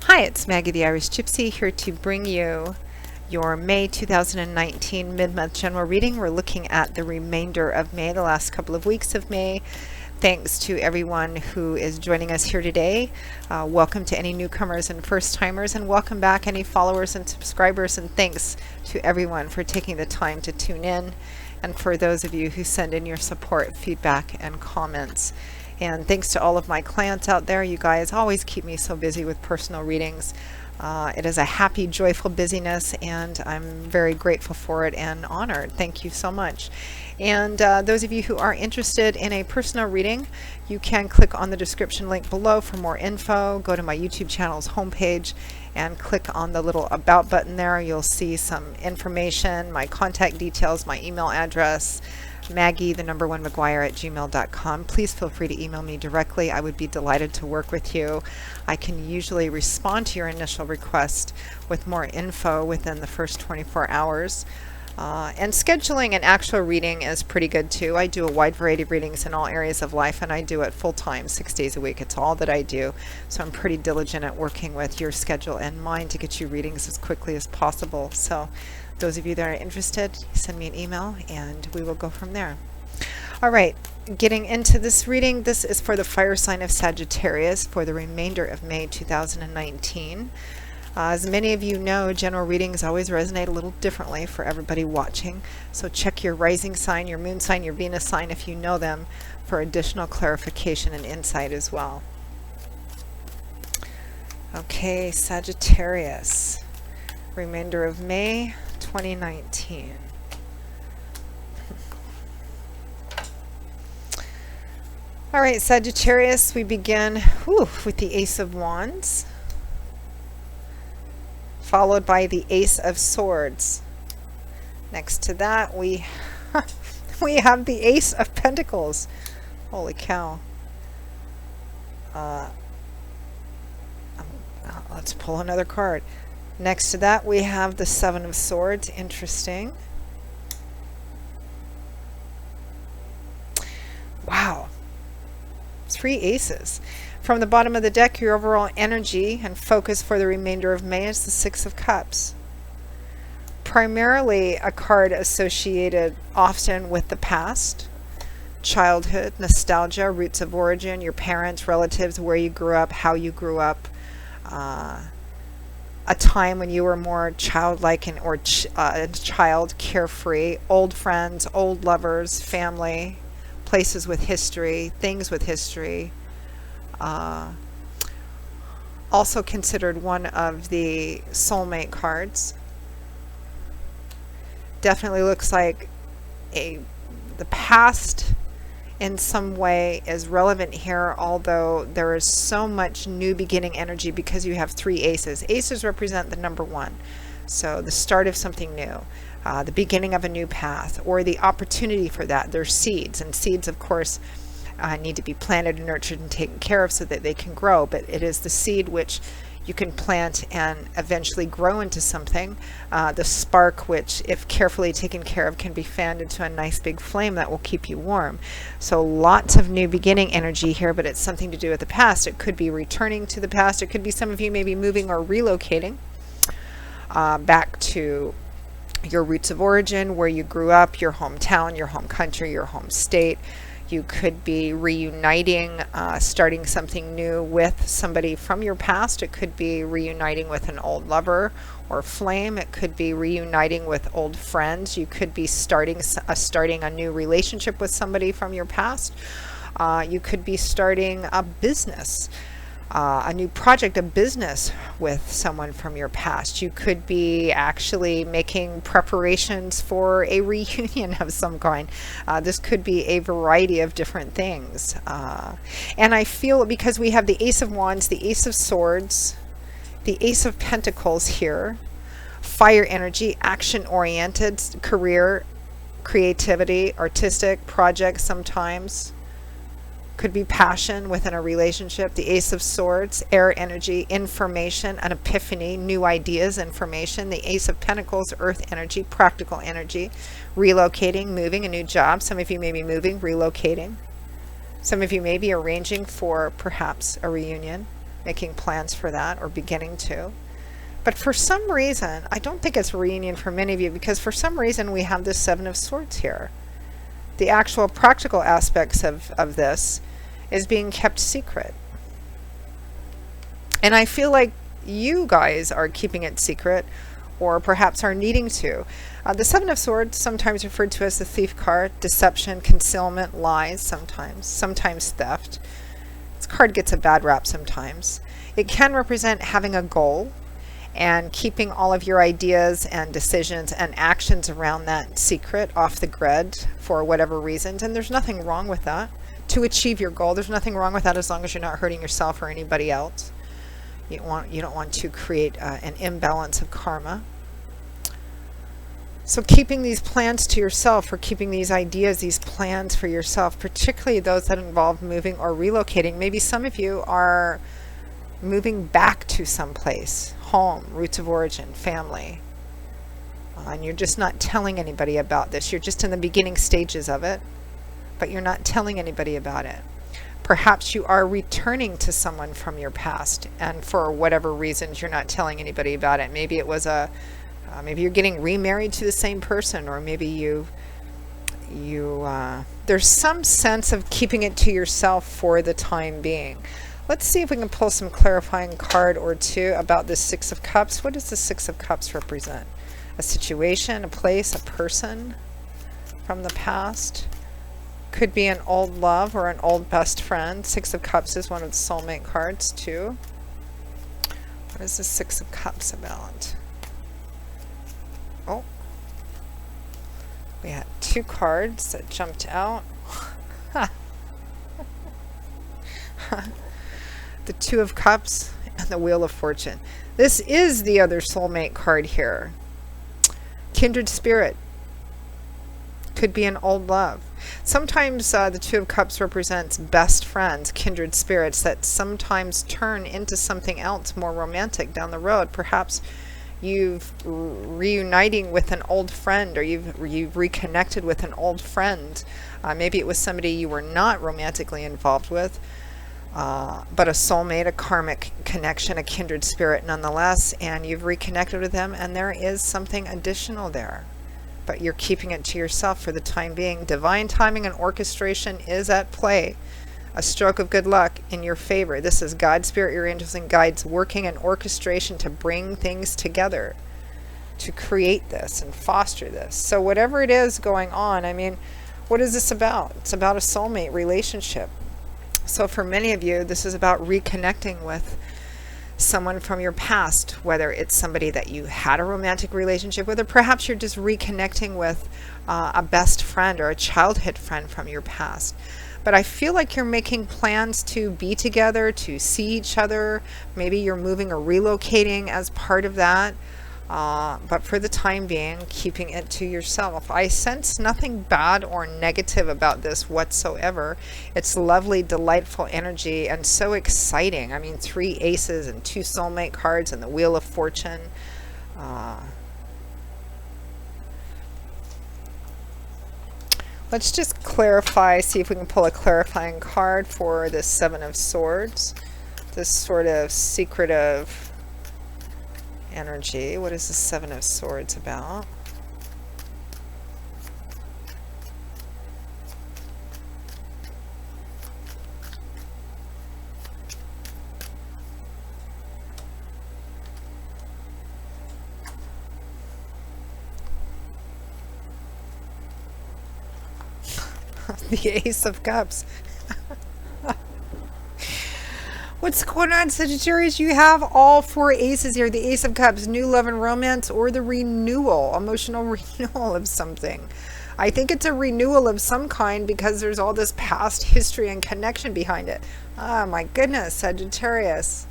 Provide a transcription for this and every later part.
Hi, it's Maggie the Irish Gypsy here to bring you your May 2019 mid-month general reading. We're looking at the remainder of May, the last couple of weeks of May. Thanks to everyone who is joining us here today. Welcome to any newcomers and first-timers, and welcome back any followers and subscribers, and thanks to everyone for taking the time to tune in, and for those of you who send in your support, feedback, and comments. And thanks to all of my clients out there. You guys always keep me so busy with personal readings. It is a happy, joyful busyness, and I'm very grateful for it and honored. Thank you so much. And those of you who are interested in a personal reading, you can click on the description link below for more info. Go to my YouTube channel's homepage and click on the little About button there. You'll see some information, my contact details, my email address, Maggie1McGuire@gmail.com. Please feel free to email me directly. I would be delighted to work with you. I can usually respond to your initial request with more info within the first 24 hours. And scheduling an actual reading is pretty good too. I do a wide variety of readings in all areas of life, and I do it full time, 6 days a week. It's all that I do. So I'm pretty diligent at working with your schedule and mine to get you readings as quickly as possible. So those of you that are interested, send me an email and we will go from there. All right, getting into this reading, this is for the fire sign of Sagittarius for the remainder of May 2019. As many of you know, general readings always resonate a little differently for everybody watching. So check your rising sign, your moon sign, your Venus sign if you know them for additional clarification and insight as well. Okay, Sagittarius, remainder of May 2019. All right, Sagittarius, we begin with the Ace of Wands, followed by the Ace of Swords. Next to that, we have the Ace of Pentacles. Holy cow. Let's pull another card. Next to that, we have the Seven of Swords. Interesting. Wow. 3 aces. From the bottom of the deck, your overall energy and focus for the remainder of May is the Six of Cups. Primarily a card associated often with the past, childhood, nostalgia, roots of origin, your parents, relatives, where you grew up, how you grew up, a time when you were more childlike and child, carefree, old friends, old lovers, family, places with history, things with history. Also considered one of the Soulmate cards. Definitely looks like the past in some way is relevant here, although there is so much new beginning energy because you have 3 aces. Aces represent the number 1, so the start of something new, the beginning of a new path, or the opportunity for that. They're seeds, and seeds, of course, need to be planted and nurtured and taken care of so that they can grow, but it is the seed which you can plant and eventually grow into something. The spark, which if carefully taken care of, can be fanned into a nice big flame that will keep you warm. So lots of new beginning energy here, but it's something to do with the past. It could be returning to the past. It could be some of you maybe moving or relocating back to your roots of origin, where you grew up, your hometown, your home country, your home state. You could be reuniting, starting something new with somebody from your past. It could be reuniting with an old lover or flame. It could be reuniting with old friends. You could be starting a new relationship with somebody from your past. You could be starting a business, a new project, a business with someone from your past. You could be actually making preparations for a reunion of some kind. This could be a variety of different things. And I feel because we have the Ace of Wands, the Ace of Swords, the Ace of Pentacles here, fire energy, action-oriented, career, creativity, artistic projects sometimes. Could be passion within a relationship. The Ace of Swords, air energy, information, an epiphany, new ideas, information. The Ace of Pentacles, earth energy, practical energy, relocating, moving, a new job. Some of you may be moving, relocating. Some of you may be arranging for perhaps a reunion. making plans for that or beginning to. But for some reason, I don't think it's a reunion for many of you, because for some reason we have this Seven of Swords here. The actual practical aspects of this is being kept secret. And I feel like you guys are keeping it secret, or perhaps are needing to. The Seven of Swords, sometimes referred to as the thief card, deception, concealment, lies sometimes theft. This card gets a bad rap sometimes. It can represent having a goal and keeping all of your ideas and decisions and actions around that secret off the grid for whatever reasons. And there's nothing wrong with that. To achieve your goal, there's nothing wrong with that, as long as you're not hurting yourself or anybody else. You don't want to create an imbalance of karma. So keeping these plans to yourself, or keeping these ideas, these plans for yourself, particularly those that involve moving or relocating. Maybe some of you are moving back to some place, home, roots of origin, family. And you're just not telling anybody about this. You're just in the beginning stages of it, but you're not telling anybody about it. Perhaps you are returning to someone from your past, and for whatever reasons you're not telling anybody about it. Maybe it was maybe you're getting remarried to the same person, or maybe there's some sense of keeping it to yourself for the time being. Let's see if we can pull some clarifying card or two about this Six of Cups. What does the Six of Cups represent? A situation, a place, a person from the past. Could be an old love or an old best friend. Six of Cups is one of the soulmate cards too. What is the Six of Cups about? Oh, we had two cards that jumped out. The Two of Cups and the Wheel of Fortune. This is the other soulmate card here. Kindred spirit. Could be an old love. Sometimes the Two of Cups represents best friends, kindred spirits that sometimes turn into something else more romantic down the road. Perhaps you've reuniting with an old friend, or you've reconnected with an old friend. Maybe it was somebody you were not romantically involved with, but a soulmate, a karmic connection, a kindred spirit nonetheless, and you've reconnected with them, and there is something additional there. But you're keeping it to yourself for the time being. Divine timing and orchestration is at play. A stroke of good luck in your favor. This is God, Spirit, your angels, and guides working in orchestration to bring things together, to create this and foster this. So whatever it is going on, I mean, what is this about? It's about a soulmate relationship. So for many of you, this is about reconnecting with someone from your past, whether it's somebody that you had a romantic relationship with, or perhaps you're just reconnecting with a best friend or a childhood friend from your past. But I feel like you're making plans to be together, to see each other. Maybe you're moving or relocating as part of that. But for the time being, keeping it to yourself. I sense nothing bad or negative about this whatsoever. It's lovely, delightful energy, and so exciting. I mean, 3 aces and 2 soulmate cards and the Wheel of Fortune. Let's just clarify, see if we can pull a clarifying card for this Seven of Swords. This sort of secretive energy. What is the Seven of Swords about? The Ace of Cups. What's going on, Sagittarius? You have all 4 aces here. The Ace of Cups, new love and romance, or the renewal, emotional renewal of something. I think it's a renewal of some kind because there's all this past history and connection behind it. Oh my goodness, Sagittarius.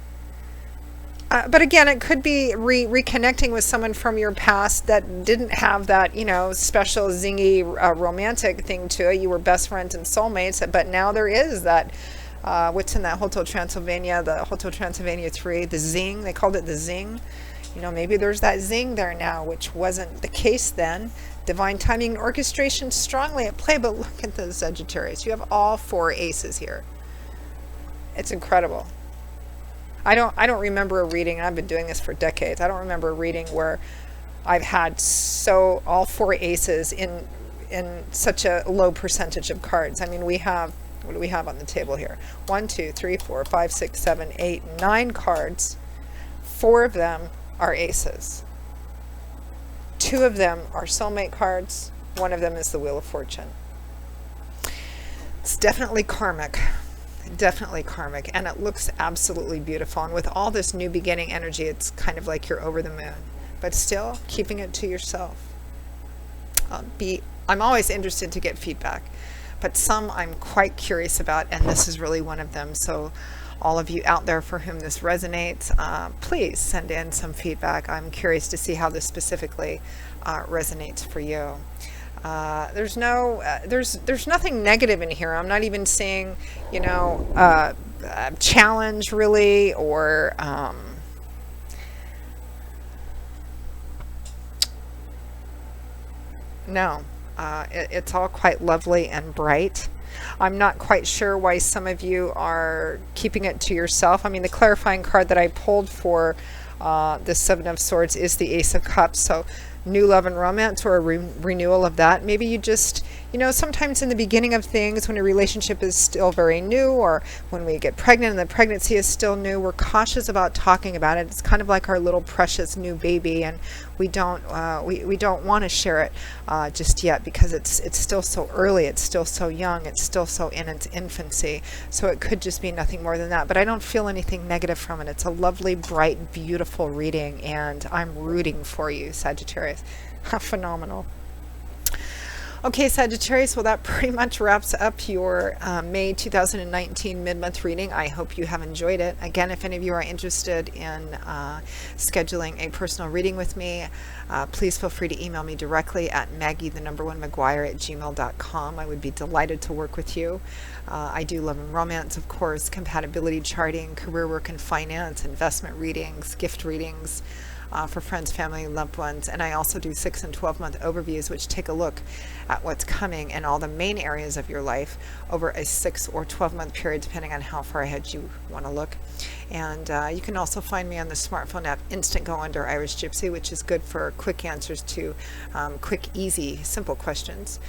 But again, it could be reconnecting with someone from your past that didn't have that, you know, special zingy romantic thing to it. You were best friends and soulmates, but now there is that. What's in that Hotel Transylvania, the Hotel Transylvania 3, the zing, they called it the zing. You know, maybe there's that zing there now, which wasn't the case then. Divine timing and orchestration strongly at play, but look at the Sagittarius. You have all 4 aces here. It's incredible. I don't remember a reading, and I've been doing this for decades. I don't remember a reading where I've had so all four aces in such a low percentage of cards. I mean, we have, what do we have on the table here? 1, 2, 3, 4, 5, 6, 7, 8, 9 cards. 4 of them are aces. 2 of them are soulmate cards. 1 of them is the Wheel of Fortune. It's definitely karmic. Definitely karmic, and it looks absolutely beautiful. And with all this new beginning energy, it's kind of like you're over the moon, but still keeping it to yourself. I'm always interested to get feedback, but some I'm quite curious about, and this is really one of them. So all of you out there for whom this resonates, please send in some feedback. I'm curious to see how this specifically resonates for you. There's nothing negative in here. I'm not even seeing, a challenge really, or no. It's all quite lovely and bright. I'm not quite sure why some of you are keeping it to yourself. I mean, the clarifying card that I pulled for the Seven of Swords is the Ace of Cups. So new love and romance, or a renewal of that. Maybe you just, sometimes in the beginning of things, when a relationship is still very new, or when we get pregnant and the pregnancy is still new, we're cautious about talking about it. It's kind of like our little precious new baby, and we don't want to share it just yet, because it's still so early, it's still so young, it's still so in its infancy. So it could just be nothing more than that. But I don't feel anything negative from it. It's a lovely, bright, beautiful reading, and I'm rooting for you, Sagittarius. Phenomenal. Okay, Sagittarius, well, that pretty much wraps up your May 2019 mid-month reading. I hope you have enjoyed it. Again, if any of you are interested in scheduling a personal reading with me, please feel free to email me directly at maggie1maguire@gmail.com. I would be delighted to work with you. I do love and romance, of course, compatibility charting, career work and finance, investment readings, gift readings, for friends, family, and loved ones. And I also do 6 and 12-month overviews, which take a look at what's coming in all the main areas of your life over a 6 or 12-month period, depending on how far ahead you want to look. And you can also find me on the smartphone app Instantgo under Irish Gypsy, which is good for quick answers to quick, easy, simple questions.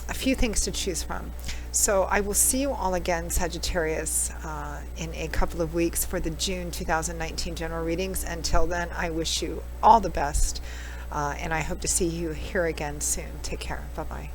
A few things to choose from. So I will see you all again, Sagittarius, in a couple of weeks for the June 2019 general readings. Until then, I wish you all the best, and I hope to see you here again soon. Take care. Bye-bye.